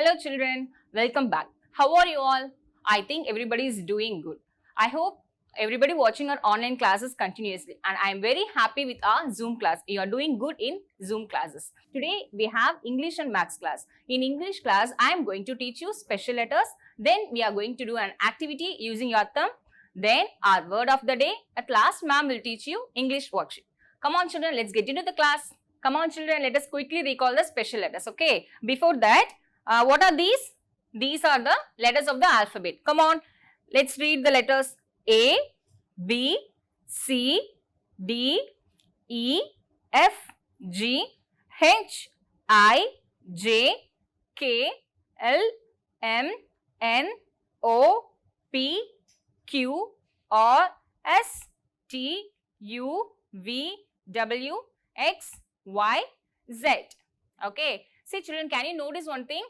Hello children, welcome back. How are you all? I think everybody is doing good. I hope everybody watching our online classes continuously, and I am very happy with our Zoom class. You are doing good in Zoom classes. Today we have English and Maths class. In English class, I am going to teach you special letters. Then we are going to do an activity using your thumb. Then our word of the day. At last, ma'am will teach you English worksheet. Come on children, let's get into the class. Come on children, let us quickly recall the special letters. Okay, before that, what are these? These are the letters of the alphabet. Come on, let's read the letters A, B, C, D, E, F, G, H, I, J, K, L, M, N, O, P, Q, R, S, T, U, V, W, X, Y, Z. Okay. See children, can you notice one thing?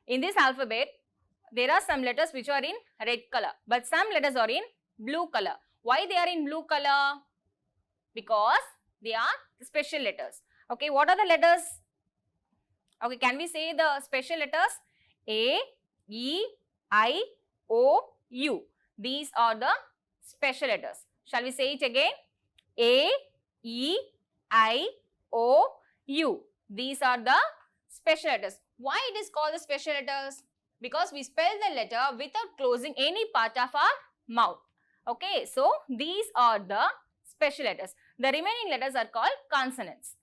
In this alphabet, there are some letters which are in red color, but some letters are in blue color. Why they are in blue color? Because they are special letters. Okay, what are the letters? Okay, can we say the special letters? A, E, I, O, U. These are the special letters. Shall we say it again? A, E, I, O, U. These are the special letters. Why it is called the special letters? Because we spell the letter without closing any part of our mouth. Okay, so these are the special letters. The remaining letters are called consonants.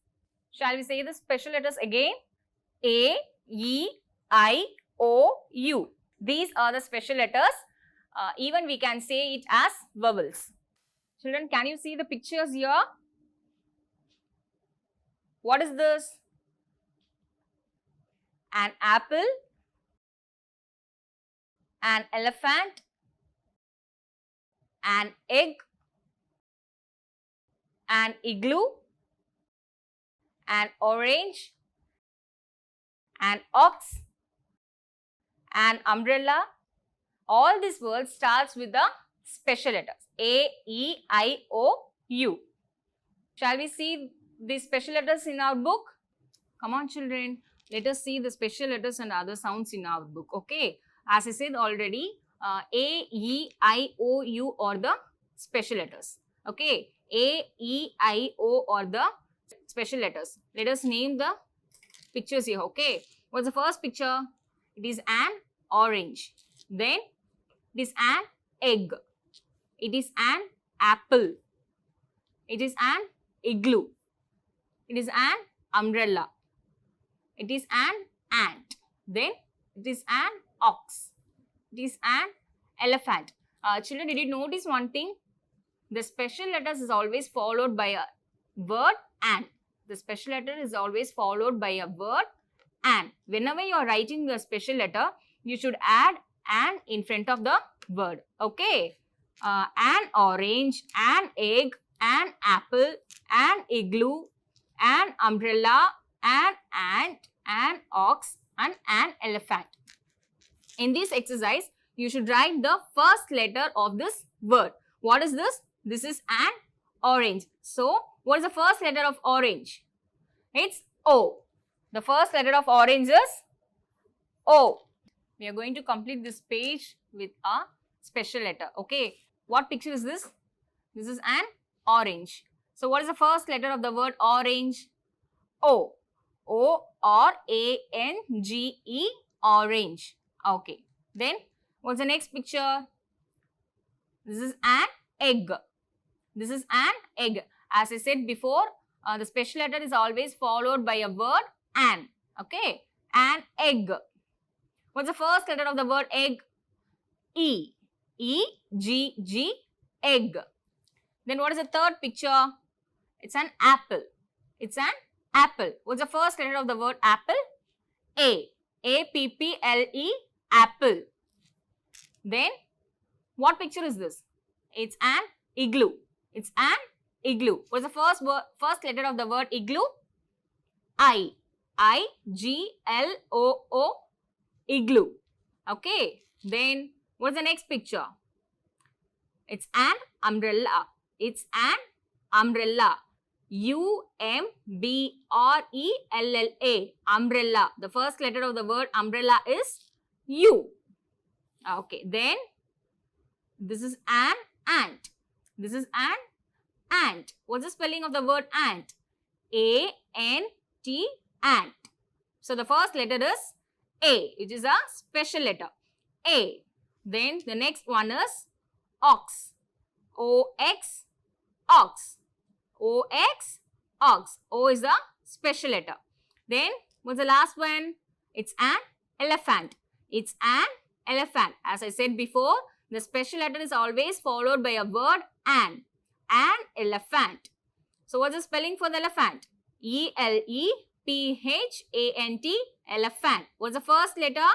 Shall we say the special letters again? A, E, I, O, U. These are the special letters. Even we can say it as vowels. Children, can you see the pictures here? What is this? An apple, an elephant, an egg, an igloo, an orange, an ox, an umbrella. All these words starts with the special letters A, E, I, O, U. Shall we see these special letters in our book? Come on children. Let us see the special letters and other sounds in our book. Okay. As I said already, A, E, I, O, U are the special letters. Okay. A, E, I, O are the special letters. Let us name the pictures here. Okay. What's the first picture? It is an orange. Then it is an egg. It is an apple. It is an igloo. It is an umbrella. It is an ant. Then it is an ox. It is an elephant. Children, did you notice one thing? The special letters is always followed by a word and. The special letter is always followed by a word and. Whenever you are writing the special letter, you should add an in front of the word. Okay. An orange, an egg, an apple, an igloo, an umbrella, an ant, an ox, and an elephant. In this exercise, you should write the first letter of this word. What is this? This is an orange. So, what is the first letter of orange? It's O. The first letter of orange is O. We are going to complete this page with a special letter. Okay. What picture is this? This is an orange. So, what is the first letter of the word orange? O. O-R-A-N-G-E, orange. Okay. Then, what's the next picture? This is an egg. This is an egg. As I said before, the special letter is always followed by a word an. Okay. An egg. What's the first letter of the word egg? E. E-G-G, egg. Then, what is the third picture? It's an apple. It's an apple. What's the first letter of the word apple? A. A-P-P-L-E, apple. Then, what picture is this? It's an igloo. It's an igloo. What's the first letter of the word igloo? I. I-G-L-O-O, igloo. Okay. Then, what's the next picture? It's an umbrella. It's an umbrella. U-M-B-R-E-L-L-A. Umbrella. The first letter of the word umbrella is U. Okay, then this is an ant. This is an ant. What's the spelling of the word ant? A-N-T, ant. So the first letter is A, which is a special letter. A. Then the next one is ox. O-X, ox. O-X, ox. O is a special letter. Then what's the last one? It's an elephant. It's an elephant. As I said before, the special letter is always followed by a word an elephant. So what's the spelling for the elephant? E-L-E-P-H-A-N-T, elephant. What's the first letter?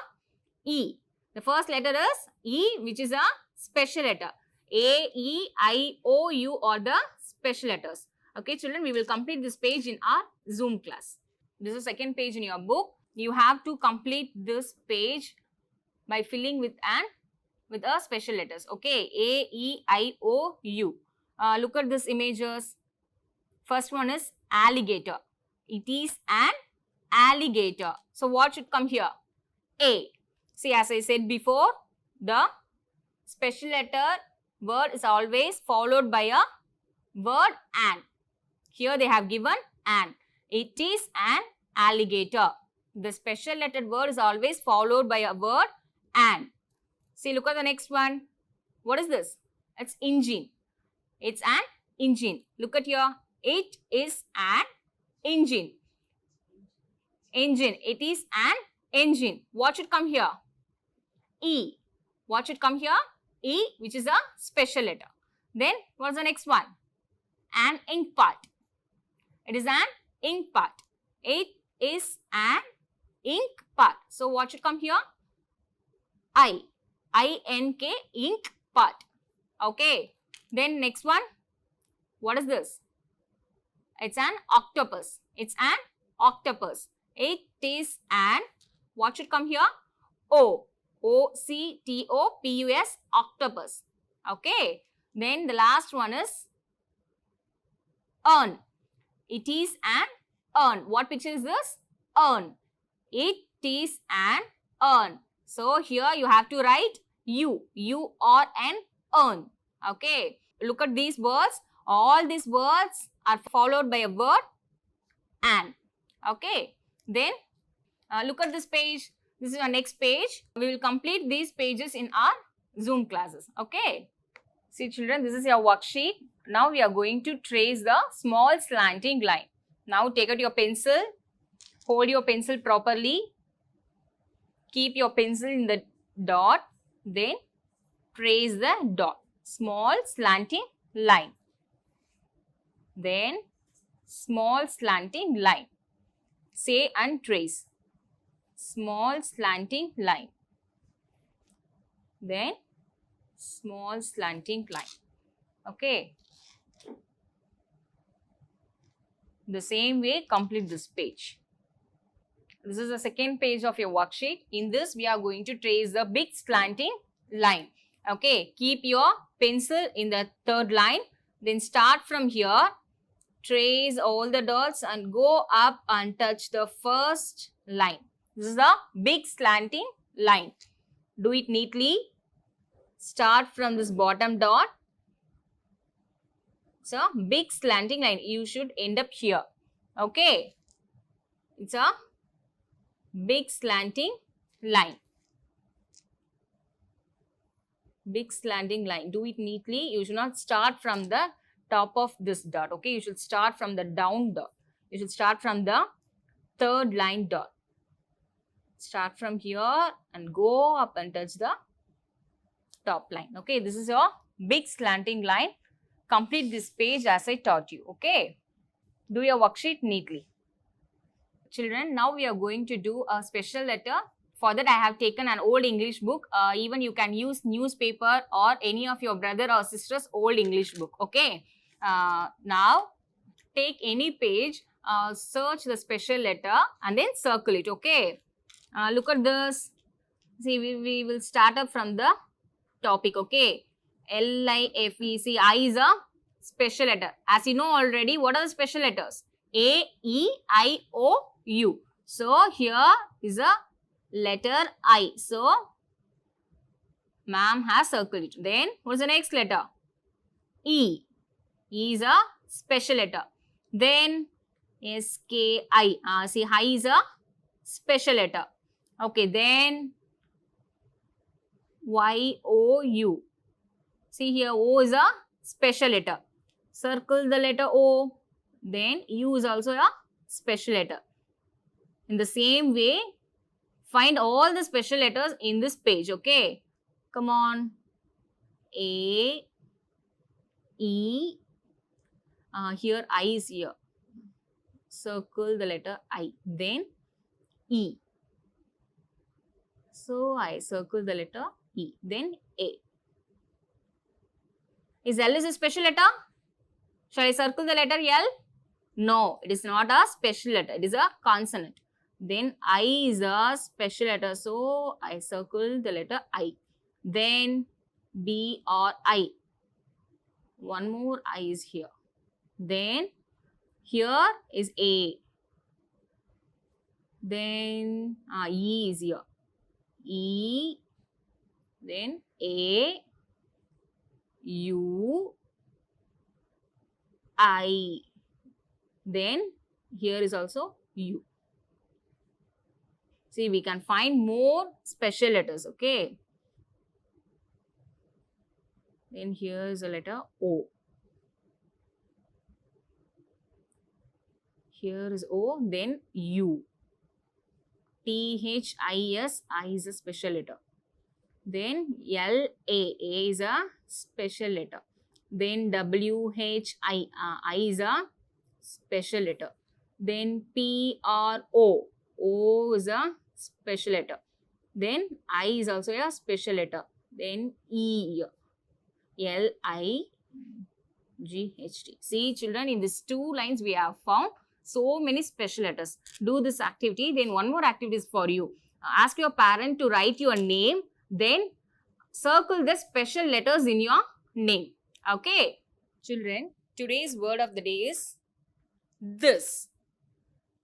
E. The first letter is E, which is a special letter. A, E, I, O, U are the special letters. Okay, children, we will complete this page in our Zoom class. This is the second page in your book. You have to complete this page by filling with a special letters. Okay, A, E, I, O, U. Look at these images. First one is alligator. It is an alligator. So what should come here? A. See, as I said before, the special letter word is always followed by a word an. Here they have given an. It is an alligator. The special lettered word is always followed by a word an. See, look at the next one. What is this? It's engine. It's an engine. Look at here. It is an engine. Engine. It is an engine. What should come here? E. What should come here? E, which is a special letter. Then, what's the next one? An ink pot. It is an ink pot. It is an ink pot. So, what should come here? I. I-N-K, ink pot. Okay. Then, next one. What is this? It's an octopus. It's an octopus. It is an, what should come here? O. O-C-T-O-P-U-S, octopus. Okay. Then the last one is urn. It is an urn. What picture is this? Urn. It is an urn. So here you have to write U. U-R-N, urn. Okay. Look at these words. All these words are followed by a word an. Okay. Then look at this page. This is our next page. We will complete these pages in our Zoom classes. Okay. See children, this is your worksheet. Now we are going to trace the small slanting line. Now take out your pencil. Hold your pencil properly. Keep your pencil in the dot. Then trace the dot. Small slanting line. Then small slanting line. Say and trace. Small slanting line. Then small slanting line. Okay. The same way complete this page. This is the second page of your worksheet. In this we are going to trace the big slanting line. Okay. Keep your pencil in the third line. Then start from here. Trace all the dots and go up and touch the first line. This is the big slanting line. Do it neatly. Start from this bottom dot. It's a big slanting line. You should end up here. Okay. It's a big slanting line. Big slanting line. Do it neatly. You should not start from the top of this dot. Okay. You should start from the down dot. You should start from the third line dot. Start from here and go up and touch the top line. Okay, this is your big slanting line. Complete this page as I taught you. Okay, do your worksheet neatly. Children, now we are going to do a special letter. For that, I have taken an old English book. Even you can use newspaper or any of your brother or sister's old English book. Okay, now take any page, search the special letter and then circle it. Okay. Look at this. See, we will start up from the topic. Okay. L-I-F-E. See, I is a special letter. As you know already, what are the special letters? A, E, I, O, U. So here is a letter I. So ma'am has circled it. Then what's the next letter? E. E is a special letter. Then S, K, I. See, I is a special letter. Okay, then Y, O, U. See here, O is a special letter. Circle the letter O. Then U is also a special letter. In the same way, find all the special letters in this page, okay? Come on. A, E, here I is here. Circle the letter I. Then E. So I circle the letter E. Then A. Is L is a special letter? Shall I circle the letter L? No, it is not a special letter. It is a consonant. Then I is a special letter. So I circle the letter I. Then B or I. One more I is here. Then here is A. Then E is here. E. Then A. U. I. Then here is also U. See, we can find more special letters, okay? Then here is a letter O. Here is O, then U. T-H-I-S, I is a special letter. Then L-A, A is a special letter. Then W-H-I, I is a special letter. Then P-R-O, O is a special letter. Then I is also a special letter. Then E, L-I-G-H-T. See children, in these two lines we have found so many special letters. Do this activity. Then one more activity is for you. Ask your parent to write your name. Then circle the special letters in your name. Okay. Children, today's word of the day is this.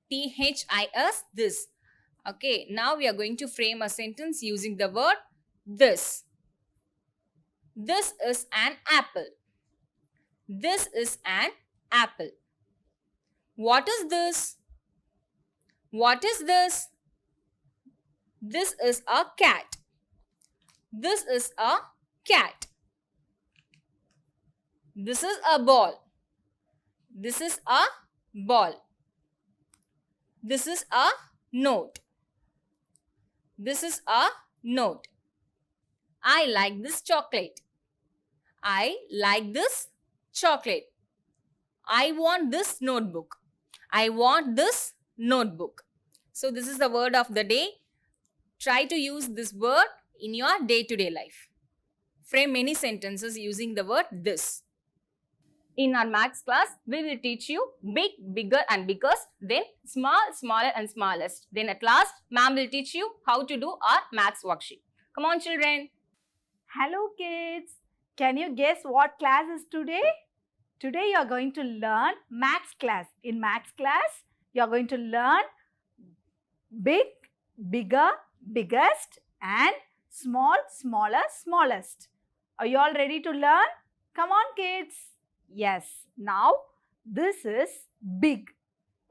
T-H-I-S, this. Okay. Now we are going to frame a sentence using the word this. This is an apple. This is an apple. What is this? What is this? This is a cat. This is a cat. This is a ball. This is a ball. This is a note. This is a note. I like this chocolate. I like this chocolate. I want this notebook. I want this notebook. So this is the word of the day. Try to use this word in your day-to-day life. Frame many sentences using the word this. In our maths class, we will teach you big, bigger and biggest, then small, smaller and smallest. Then at last, ma'am will teach you how to do our maths worksheet. Come on children. Hello kids. Can you guess what class is today? Today you are going to learn maths class. In maths class, you are going to learn big, bigger, biggest and small, smaller, smallest. Are you all ready to learn? Come on kids. Yes. Now this is big.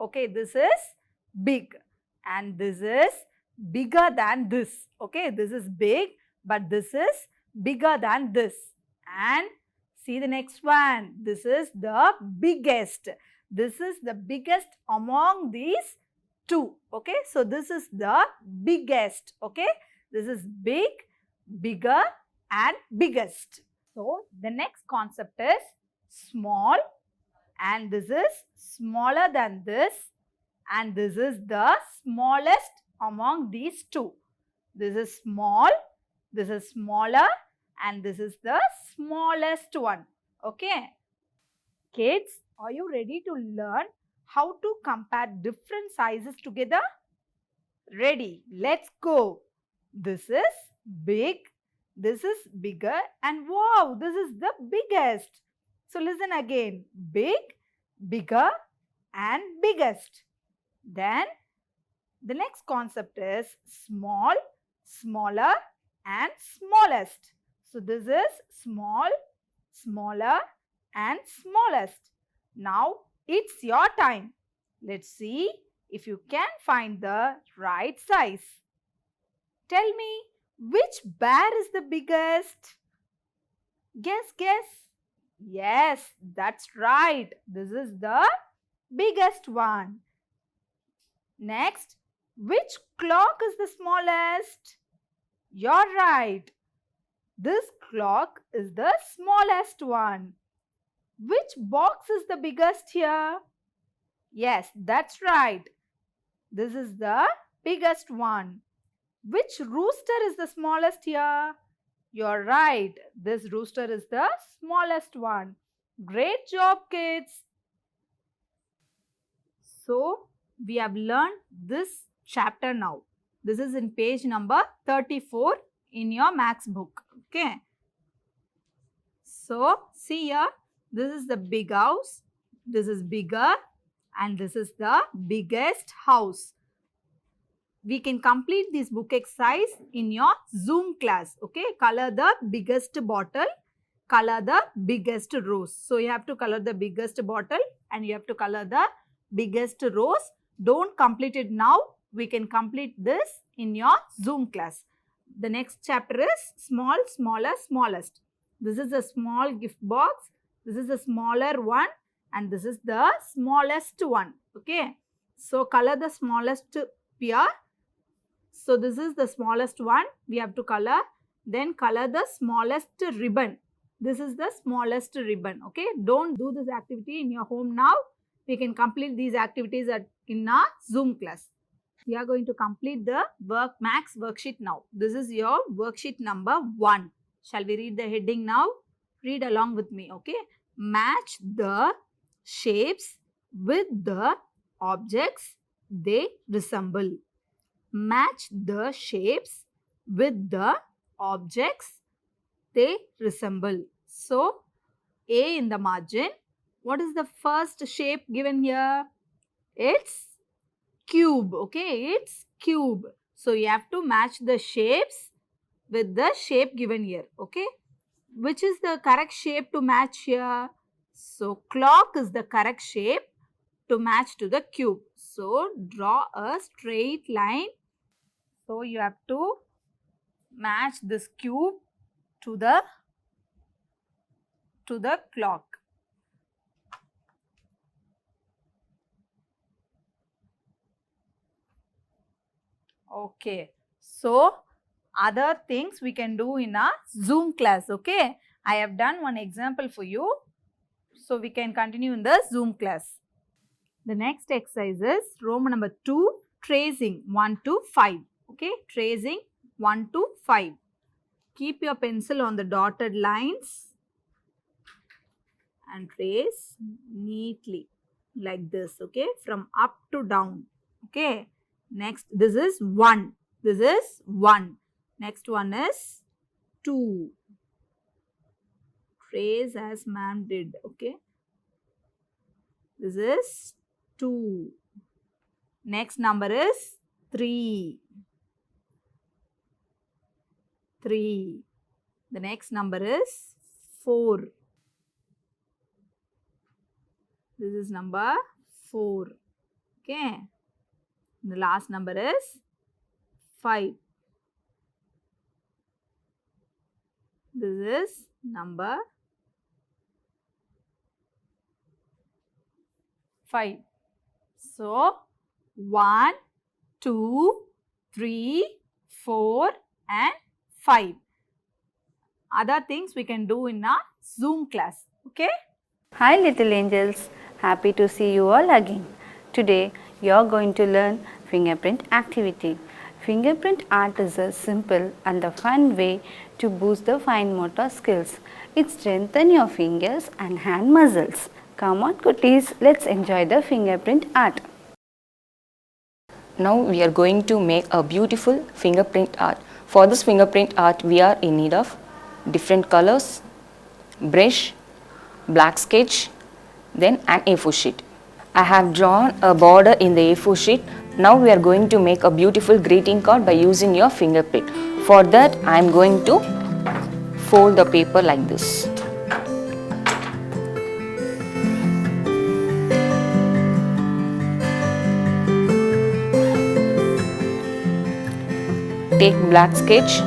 Okay, this is big and this is bigger than this. Okay, this is big but this is bigger than this. And see the next one. This is the biggest. This is the biggest among these two. Okay, so this is the biggest. Okay, this is big, bigger and biggest. So the next concept is small and this is smaller than this and this is the smallest among these two. This is small, this is smaller and this is the smallest one. Okay. Kids, are you ready to learn how to compare different sizes together? Ready? Let's go. This is big, this is bigger and wow, this is the biggest. So listen again. Big, bigger and biggest. Then the next concept is small, smaller and smallest. So this is small, smaller and smallest. Now it's your time. Let's see if you can find the right size. Tell me, which bear is the biggest? Guess. Yes, that's right. This is the biggest one. Next, which clock is the smallest? You're right. This clock is the smallest one. Which box is the biggest here? Yes, that's right. This is the biggest one. Which rooster is the smallest here? You're right. This rooster is the smallest one. Great job, kids. So, we have learned this chapter now. This is in page number 34 in your maths book. Okay. So, see here. This is the big house. This is bigger. And this is the biggest house. We can complete this book exercise in your Zoom class. Okay. Color the biggest bottle. Color the biggest rose. So, you have to color the biggest bottle and you have to color the biggest rose. Don't complete it now. We can complete this in your Zoom class. The next chapter is small, smaller, smallest. This is a small gift box. This is a smaller one and this is the smallest one. Okay. So, color the smallest here. So, this is the smallest one. We have to color. Then color the smallest ribbon. This is the smallest ribbon. Okay. Don't do this activity in your home now. We can complete these activities in our Zoom class. We are going to complete the max worksheet now. This is your worksheet number 1. Shall we read the heading now? Read along with me. Okay. Match the shapes with the objects they resemble. Match the shapes with the objects they resemble. So, A in the margin. What is the first shape given here? It's cube. Okay, it's cube. So, you have to match the shapes with the shape given here. Okay, which is the correct shape to match here? So, clock is the correct shape to match to the cube. So, draw a straight line. So, you have to match this cube to the clock. Okay. So, other things we can do in a Zoom class. Okay. I have done one example for you. So, we can continue in the Zoom class. The next exercise is Roman number 2, tracing 1 to 5. Okay. Tracing 1 to 5. Keep your pencil on the dotted lines and trace neatly like this. Okay. From up to down. Okay. Next, this is 1. This is 1. Next one is 2. Trace as ma'am did. Okay. This is 2. Next number is 3. 3. The next number is 4. This is number 4. Okay. The last number is 5. This is number 5. So, 1, 2, 3, 4 and 5. Other things we can do in a Zoom class. Okay. Hi little angels, happy to see you all again. Today you are going to learn fingerprint activity. Fingerprint art is a simple and a fun way to boost the fine motor skills. It strengthens your fingers and hand muscles. Come on cuties, let's enjoy the fingerprint art. Now we are going to make a beautiful fingerprint art. For this fingerprint art we are in need of different colors, brush, black sketch, then an A4 sheet. I have drawn a border in the A4 sheet. Now we are going to make a beautiful greeting card by using your fingerprint. For that, I am going to fold the paper like this. Take black sketch.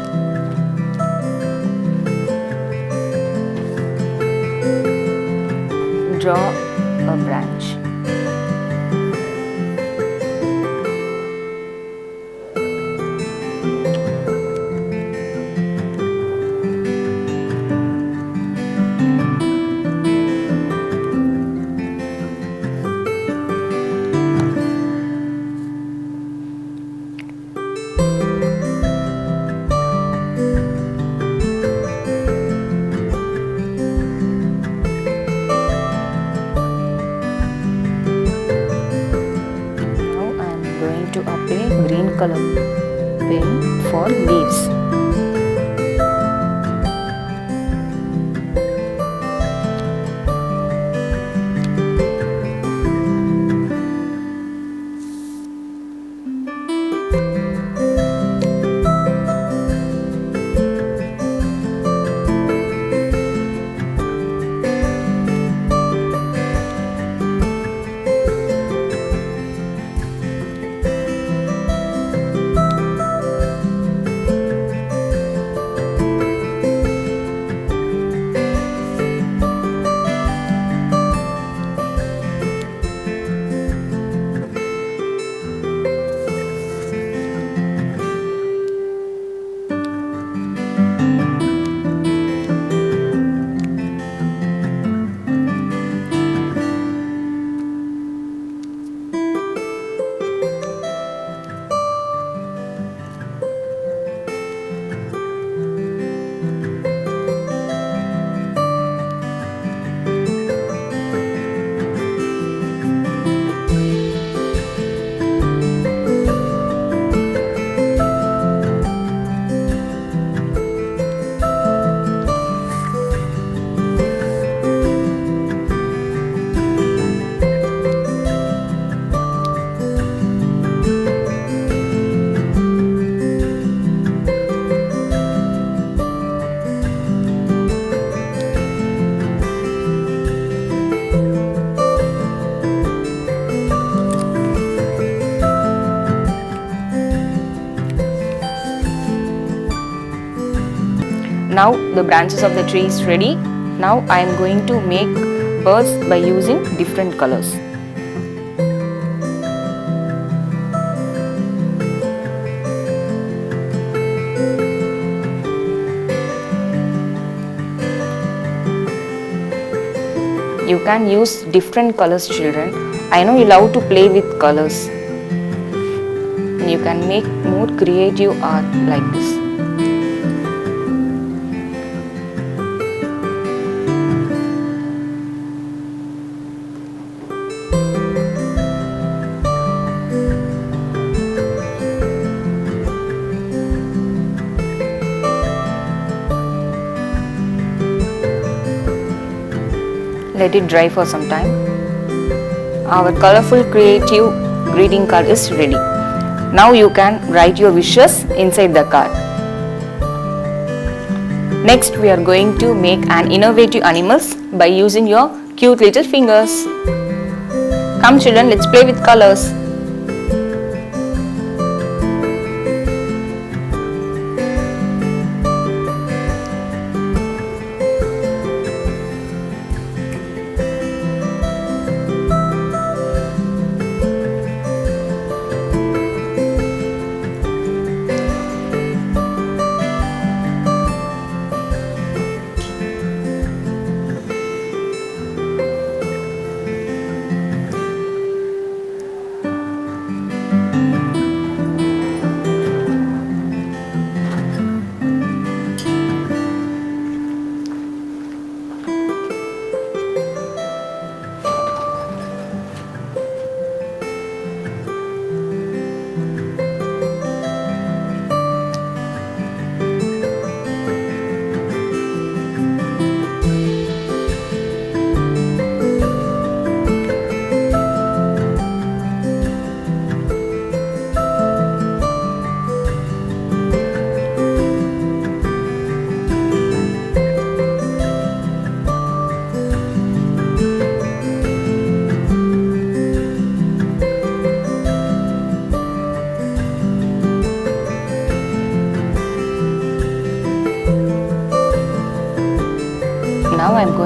Draw a branch. To apply green color paint for leaves. Now the branches of the tree is ready. Now I am going to make birds by using different colors. You can use different colors, children. I know you love to play with colors. You can make more creative art like this. Let it dry for some time. Our colorful creative greeting card is ready. Now you can write your wishes inside the card. Next we are going to make an innovative animals by using your cute little fingers. Come children, let's play with colors.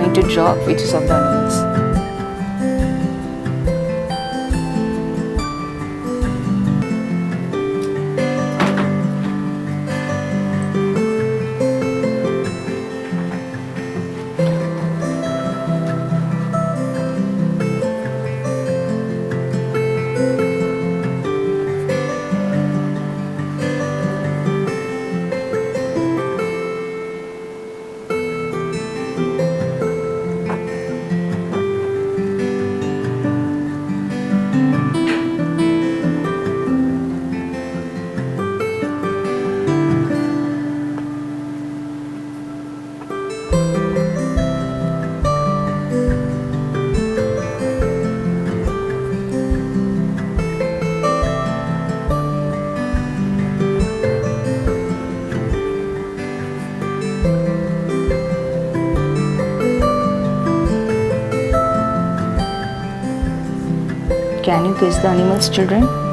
going to draw features of the animals. Can you guess the animals, children?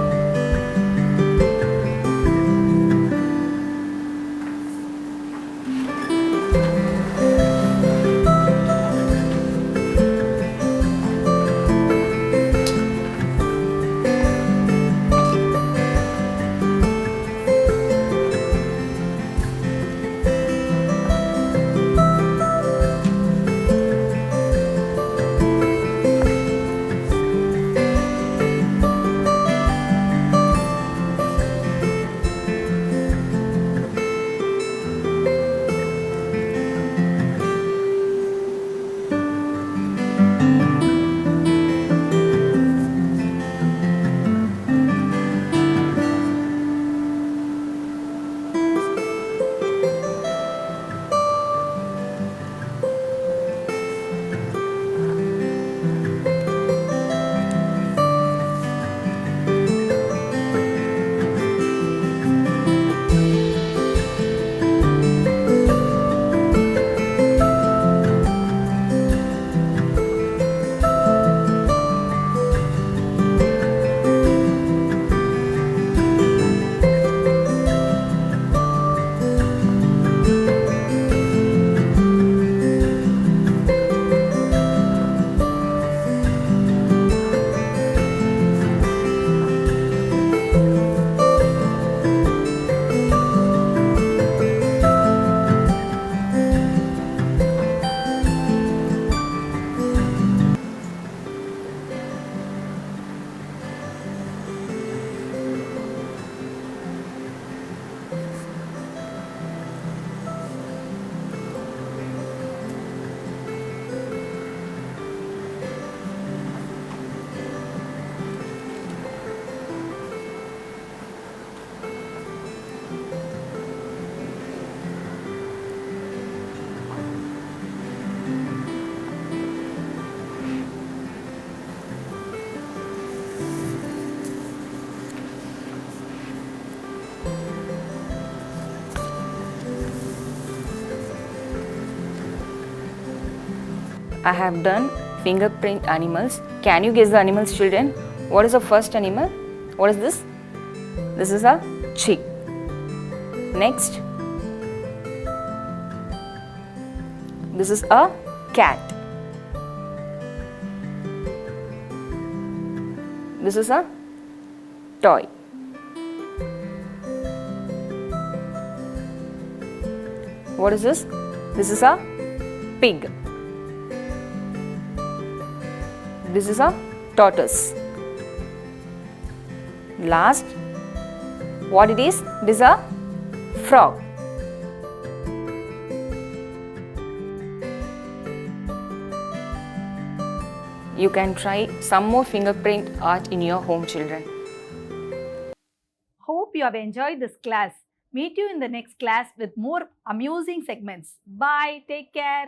I have done fingerprint animals. Can you guess the animals, children? What is the first animal? What is this? This is a chick. Next, this is a cat. This is a toy. What is this? This is a pig. This is a tortoise. Last, what it is? It is a frog. You can try some more fingerprint art in your home, children. Hope you have enjoyed this class. Meet you in the next class with more amusing segments. Bye. Take care.